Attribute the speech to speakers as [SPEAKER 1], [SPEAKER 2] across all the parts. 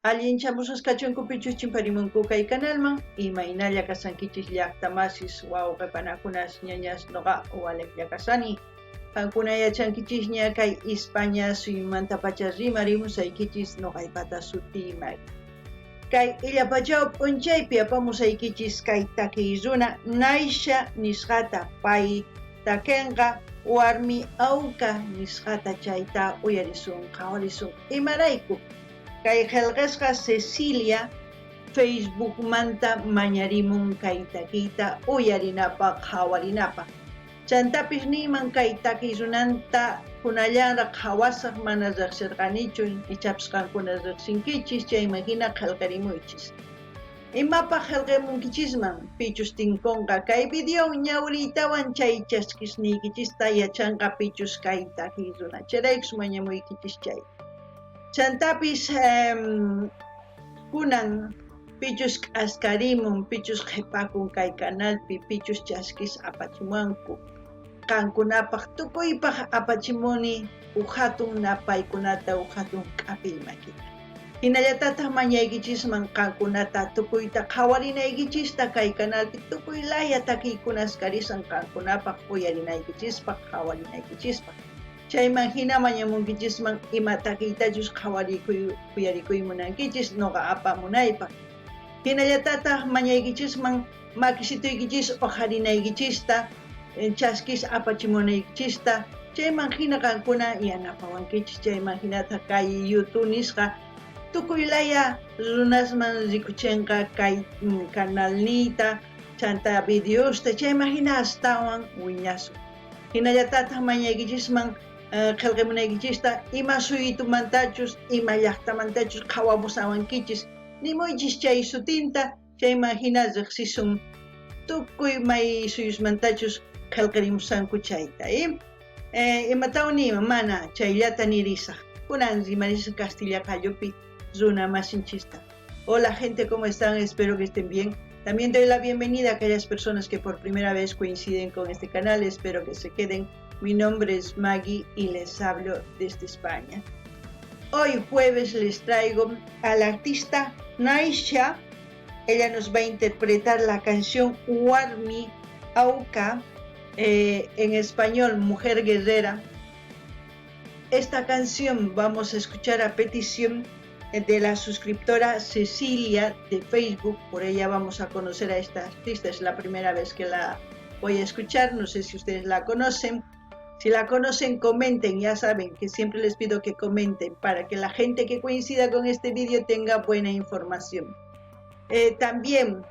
[SPEAKER 1] Allinchamusqas kachunkupichus chimparimunku kay kanalman imaynalla kasankichis llaqtamasis wawqi panakunas ñañas noqa waliqlla kasani. Qankuna yachankichisña kay España suymanta-pacha rimarimusaykichis noqaypata sutiymay. Kay illapachaw p'unchaypi apamusaykichis kay takiy runa Naysha nisqata pay takinqa warmi Awka nisqata chayta uyarisun qhawarisun imarayku. Kay qillqisqa Cecilia Facebookmanta mañarimun kay takiyta uyarinapaq qhawarinapaq. Chantapis niyman kay takiy runanta kunallanraq qhawasaq mana riqsirqanichu ichapas qankuna riqsinkichis chayman hina qillqirimuychis. Imapaq qillqimunkichisman pichus tinkunqa kay videon ñawriytawan chay chaskisniykichista yachanqa pichus kay takiy runa chiraykus mañamuykichis chay. Chantapis kunan pichus k'askarimun pichus qhipakun kay kanalpi pichus chaskis apachimanku. Qankunapaq tukuypaq apachimuni hatun napaykunata hatun k'apiy makita. Hinallatataq mañaykichisman qankunata tukuyta qhawarinaykichista kay kanalpi tukuylaya takiykunas karisan qankunapaq uyarinaykichispaq qhawarinaykichispaq. Chayman hina mañamunkichisman ima takiytachus uyarikuymunankichis noqa apamunaypaq. Hinallatataq mañaykichisman makisituykichis uharinaykichista chaskis apachimunaykichista chayman hina qankuna yanapawankichis chayman hinataq kay YouTube nisqa tukuylaya runasman rikuchinqa kay kanalniyta chanta videosta chayman hina astawan wiñasun. Hinallatataq mañaykichisman qillqimunaykichista ima suyutumantachus ima llaqtamantachus qhawamusawankichis nimuychis chay sutinta chayman hina riqsisun tukuy may suyusmantachus qillqirimusanku chayta imataw niyman mana chayllata nirisaq kunan rimarisaq Castilla Qalluppi runa masinchista. Hola gente, ¿cómo están? Espero que estén bien. También doy la bienvenida a aquellas personas que por primera vez coinciden con este canal. Espero que se queden. Mi nombre es Maggie y les hablo desde España. Hoy jueves les traigo a la artista Naysha. Ella nos va a interpretar la canción Warmi Awka, en español Mujer Guerrera. Esta canción vamos a escuchar a petición de la suscriptora Cecilia de Facebook. Por ella vamos a conocer a esta artista. Es la primera vez que la voy a escuchar. No sé si ustedes la conocen. Si la conocen, comenten. Ya saben que siempre les pido que comenten para que la gente que coincida con este vídeo tenga buena información. También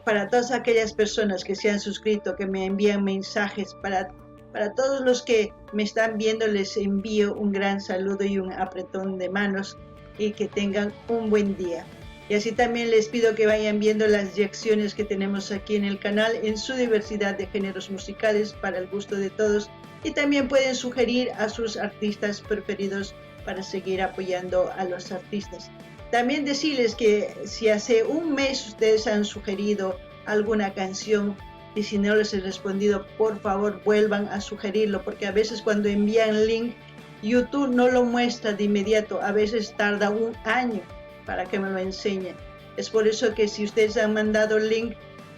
[SPEAKER 1] para todas aquellas personas que se han suscrito, que me envían mensajes, para todos los que me están viendo les envío un gran saludo y un apretón de manos y que tengan un buen día. Y así también les pido que vayan viendo las reacciones que tenemos aquí en el canal en su diversidad de géneros musicales para el gusto de todos, y también pueden sugerir a sus artistas preferidos para seguir apoyando a los artistas. También decirles que si hace un mes ustedes han sugerido alguna canción y si no les he respondido, por favor vuelvan a sugerirlo, porque a veces cuando envían link YouTube no lo muestra de inmediato, a veces tarda un año para que me lo enseñen. Es por eso que si ustedes han mandado el link,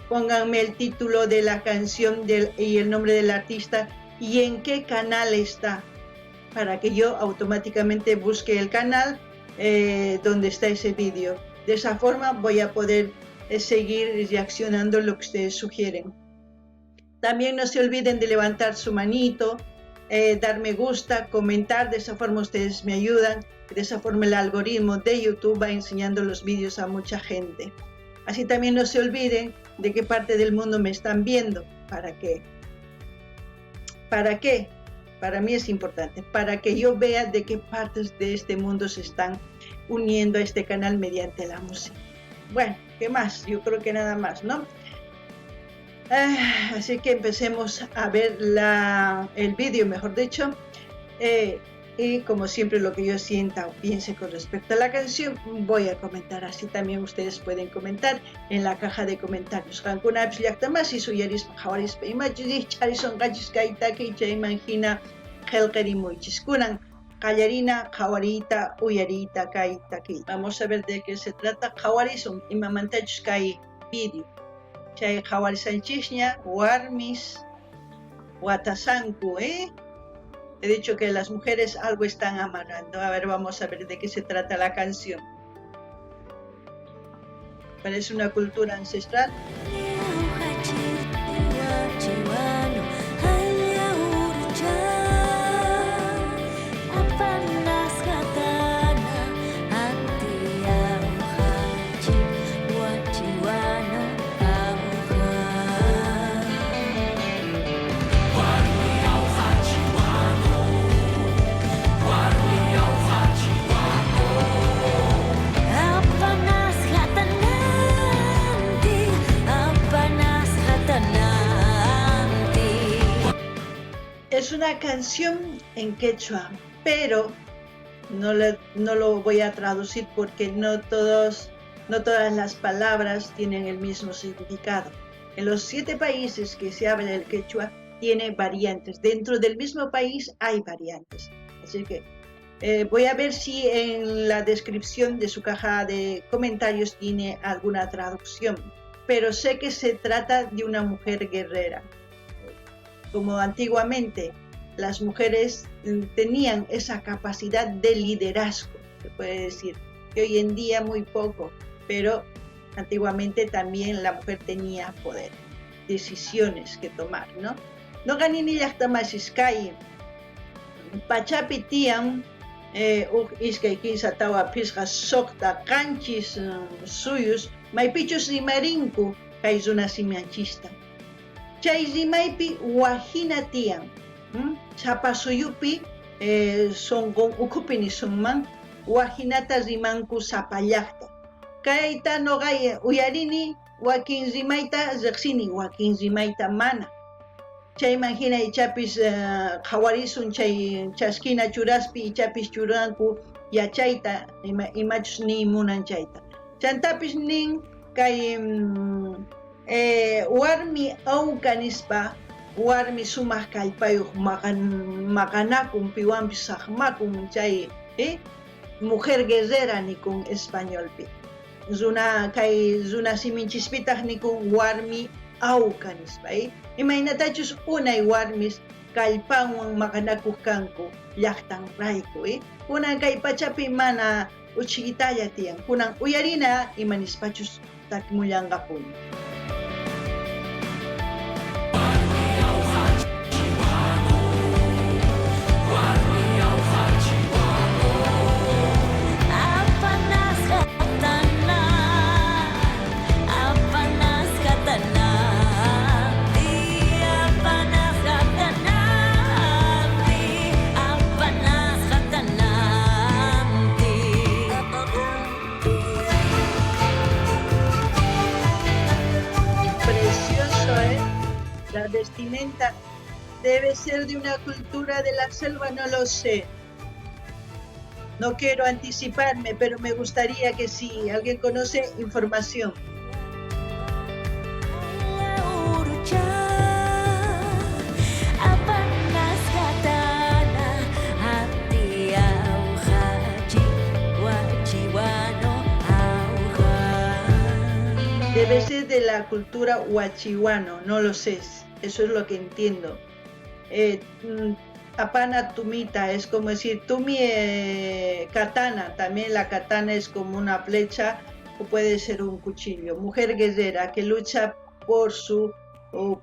[SPEAKER 1] pónganme el título de la canción y el nombre del artista y en qué canal está, para que yo automáticamente busque el canal donde está ese vídeo. De esa forma voy a poder seguir reaccionando a lo que ustedes sugieren. También no se olviden de levantar su manito, dar me gusta, comentar. De esa forma ustedes me ayudan. De esa forma el algoritmo de YouTube va enseñando los vídeos a mucha gente. Así también no se olviden de qué parte del mundo me están viendo. ¿Para qué? ¿Para qué? Para mí es importante, para que yo vea de qué partes de este mundo se están uniendo a este canal mediante la música. Bueno, ¿qué más? Yo creo que nada más, ¿no? Así que empecemos a ver el vídeo, mejor dicho. Y como siempre lo que yo sienta o piense con respecto a la canción voy a comentar. Así también ustedes pueden comentar en la caja de comentarios. Qankunapish llaqtamasi suyarispa qhawarispa imachus charisonqachis kay takiy chayman hina qillqirimuychis. Kunan Callarina, Jawarita, Uyarita, Kaita, Ki. Vamos a ver de qué se trata. Jawarisum, Imamantach Kai video. Chay Jawarisanchishña, Warmis, Watasanku, He dicho que las mujeres algo están amarrando. A ver, vamos a ver de qué se trata la canción. Parece una cultura ancestral. Es una canción en quechua, pero no lo voy a traducir porque no todas las palabras tienen el mismo significado. En los 7 países que se habla el quechua tiene variantes. Dentro del mismo país hay variantes. Así que voy a ver si en la descripción de su caja de comentarios tiene alguna traducción. Pero sé que se trata de una mujer guerrera. Como antiguamente las mujeres tenían esa capacidad de liderazgo, se puede decir, que hoy en día muy poco, pero antiguamente también la mujer tenía poder, decisiones que tomar, ¿no? No ganini llaqtamasiskay, pachapi tiyan iskay kinsa tawa pisqa soqta qanchis suyus maypichus rimarinku kay runasimanchista. Chay rimaypi wajina tiyan, chapa suyupi sonqon ukhupi nisunman wajinata rimanku sapallaqta. Kayta noqay uyarini wakin rimayta riqsini, wakin rimayta mana. Chayman hina ichapis qhawarisun chay chaskina churaspi ichapis churanku yachayta imachus ni munan chayta. Chantapis nin kay warmi awka nispa warmi sumaq kallpayuq maqanakun piwanpis saqmakun chay mujer guerrera nikun españolpi. Kay runa siminchispitaq nikun warmi awka nispa. Imaynatachus unay warmis kallpanwan maqanakuq kanku llaqtanrayku. Kunan kay pachapi mana uchikitalla tiyan. Kunan uyarina imanispachus takmullanqapuni. La vestimenta debe ser de una cultura de la selva, no lo sé. No quiero anticiparme, pero me gustaría que si alguien conoce información. Debe ser de la cultura huachihuano, no lo sé, eso es lo que entiendo. Apana tumita es como decir tumi katana, también la katana es como una flecha o puede ser un cuchillo. Mujer guerrera que lucha por su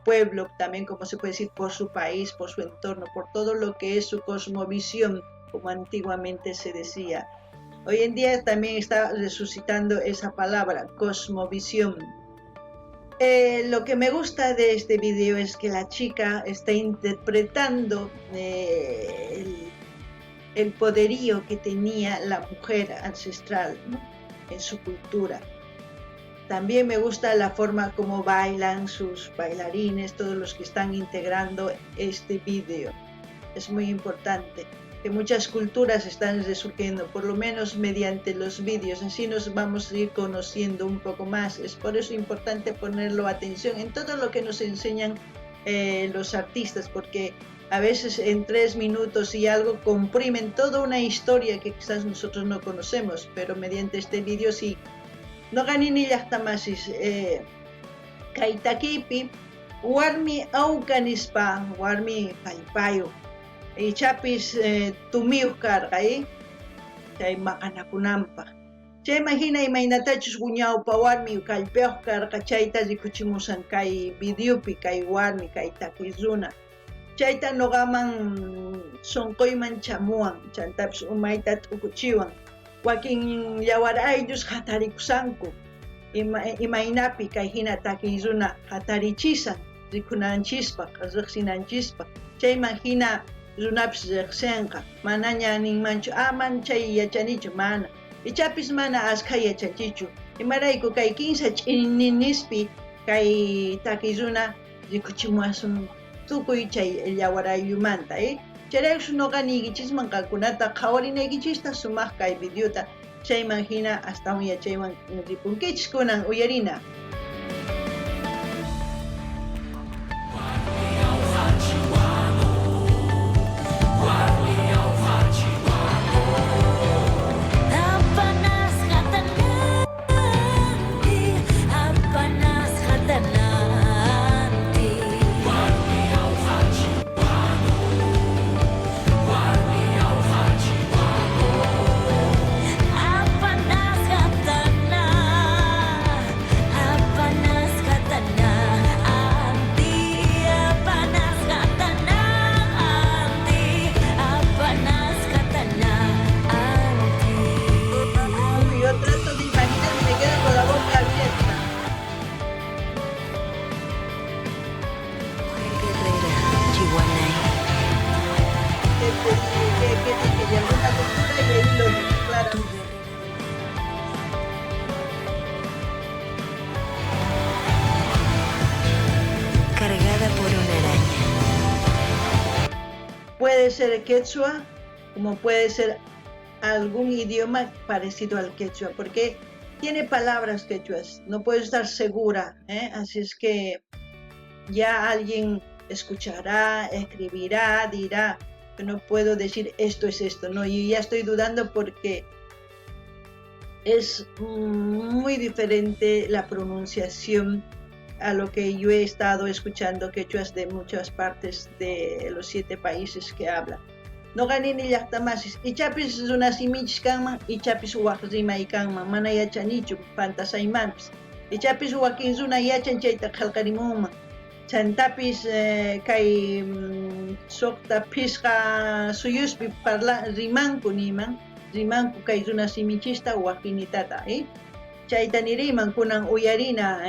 [SPEAKER 1] pueblo, también como se puede decir por su país, por su entorno, por todo lo que es su cosmovisión, como antiguamente se decía. Hoy en día también está resucitando esa palabra, cosmovisión. Lo que me gusta de este video es que la chica está interpretando el poderío que tenía la mujer ancestral, ¿no?, en su cultura. También me gusta la forma como bailan sus bailarines, todos los que están integrando este video. Es muy importante que muchas culturas están resurgiendo, por lo menos mediante los vídeos, así nos vamos a ir conociendo un poco más. Es por eso importante ponerlo atención en todo lo que nos enseñan los artistas, porque a veces en 3 minutos y algo comprimen toda una historia que quizás nosotros no conocemos, pero mediante este vídeo sí. No ganini llaqtamasis kay takipi warmi awkanispa warmi kallpayu ichapis tumiyuq karqa chay maqanakunanpaq. Chayman hina imaynatachus wiñawpa warmi kallpayuq karqa chayta rikuchimusan kay videopi kay warmi kay takiq runa. Chayta nuqaman sunquyman chamuwan, chantapis umayta t'ukuchiwan. Wakin yawar ayllus hatarikusanku, imaynapi kay hina takiq runa hatarichisan rikunanchispaq, riqsinanchispaq. Chayman hina runapis riqsinqa, manaña ninmanchu man chay yachanichu, mana. Ichapis mana askha yachanchichu, imarayku kay kinsa ch'ininispi kay takiq runa rikuchimuwasun tukuy chay yawar ayllumanta. Chayraykus nuqa niykichisman qankunata qhawarinaykichista sumaq kay videota, chayman hina astawan yachaywan ripunkichis kunan uyarina.
[SPEAKER 2] Cargada por una araña.
[SPEAKER 1] Puede ser quechua, como puede ser algún idioma parecido al quechua, porque tiene palabras quechuas, no puedo estar segura, así es que ya alguien escuchará, escribirá, dirá, que no puedo decir esto es esto, no, yo ya estoy dudando porque es muy diferente la pronunciación a lo que yo he estado escuchando quechuas de muchas partes de los 7 países que hablan. No ganini llaqtamasis, ichapis runasimichis kanman, ichapis waq rimay kanman, mana yachanichu pantasaymanpis. Ichapis wakin runa yachan chayta qillqarimunman. Chantapis kay suqta phisqa suyuspi rimanku niman, rimanku kay runasimichista wakinitata, chayta niriman kunan uyarina,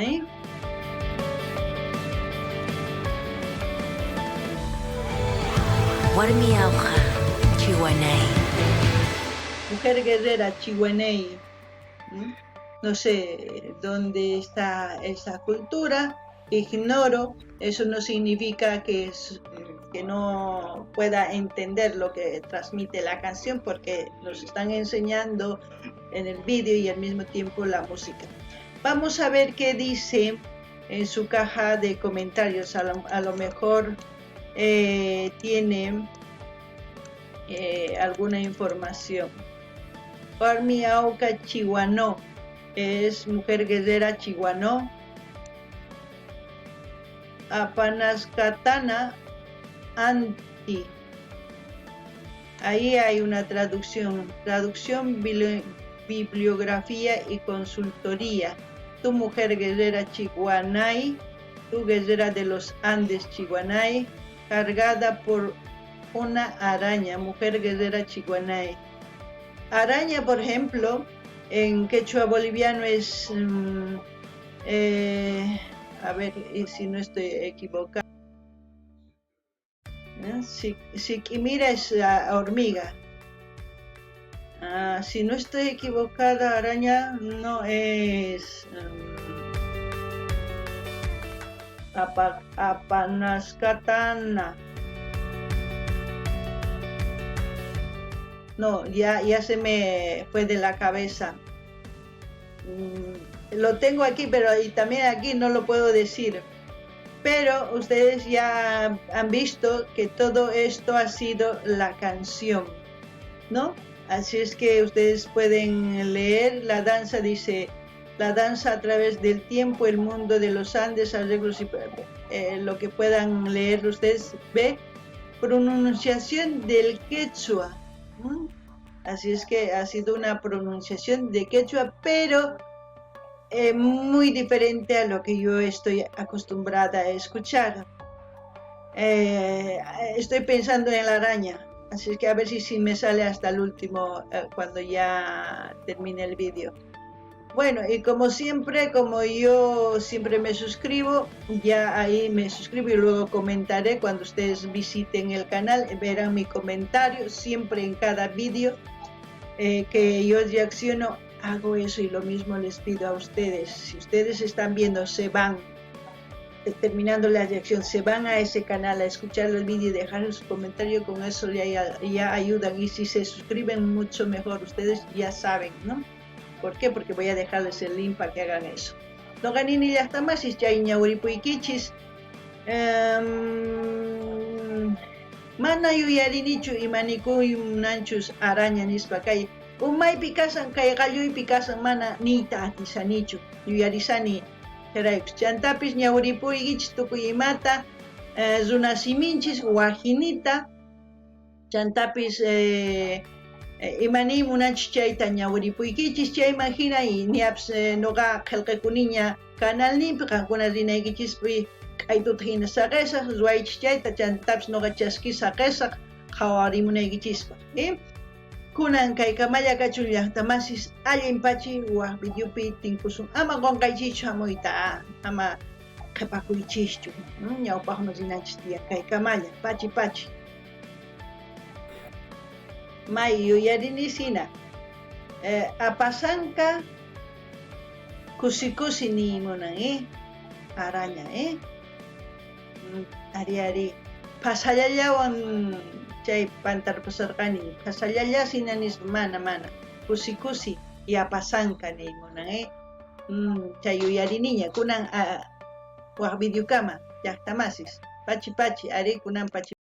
[SPEAKER 2] Warmi auja, chihuanay.
[SPEAKER 1] Mujer guerrera chihuanay. No sé dónde está esa cultura, ignoro, eso no significa que no pueda entender lo que transmite la canción, porque nos están enseñando en el vídeo y al mismo tiempo la música. Vamos a ver qué dice en su caja de comentarios, a lo mejor tiene alguna información. Warmi auca chihuano, es mujer guerrera chihuano. Apanaskatana anti. Ahí hay una traducción, bibliografía y consultoría. Tu mujer guerrera chihuanay, tu guerrera de los Andes chihuanay, cargada por una araña, mujer guerrera chihuanay. Araña, por ejemplo, en quechua boliviano es, a ver si no estoy equivocada, siquimira es hormiga. Si no estoy equivocada, araña no es apanaskatana. No, ya se me fue de la cabeza. Lo tengo aquí, pero y también aquí no lo puedo decir. pero ustedes ya han visto que todo esto ha sido la canción, ¿no? Así es que ustedes pueden leer la danza, dice, la danza a través del tiempo, el mundo de los Andes, arreglos y lo que puedan leer ustedes, ve, pronunciación del quechua. Así es que ha sido una pronunciación de quechua, pero muy diferente a lo que yo estoy acostumbrada a escuchar. Estoy pensando en la araña, así es que a ver si me sale hasta el último cuando ya termine el vídeo. Bueno, y como siempre, como yo siempre me suscribo, ya ahí me suscribo y luego comentaré cuando ustedes visiten el canal, verán mi comentario siempre en cada vídeo que yo reacciono, hago eso, y lo mismo les pido a ustedes. Si ustedes están viendo, se van, terminando la reacción, se van a ese canal a escuchar el vídeo y dejar su comentario, con eso ya ayudan, y si se suscriben mucho mejor, ustedes ya saben, ¿no? ¿Por qué? Porque voy a dejarles el link para que hagan eso. No ganini hasta más, y ya ñauripuikichis. Mana yuyarinichu imanikuyunanchus araña nispa kay umaypi kasan kay qalluypi kasan mana niyta atisanichu yuyarisani chayraykus chantapis ñawripuykichis tukuy imata runasiminchis wajinita chantapis imani munanchis chayta ñawripuykichis chayman hina y niaps noqa qillqakuniña canalninpi qankuna rinaykichispi kaytuta hina saqesaq ruwaychis chayta chantapis noqa chaski saqesaq qhawarimunaykichispa kunan kay kamalla kachun llaqtamasis allinpachi waq videopi tinkusun ama qonqaychichu hamuyta ama qhipakuychischu ñawpaqmi rinanchis tiyan kay kamalla pachi may yuyarinis hina apasanka kusi nimunan araña ari pasallallawan chay pantarpusarqani pasallalla sinanis mana kusi yapasanka nimunan chay yuyariniña kunan waq videokama llaqtamasis pachi ari kunan pachi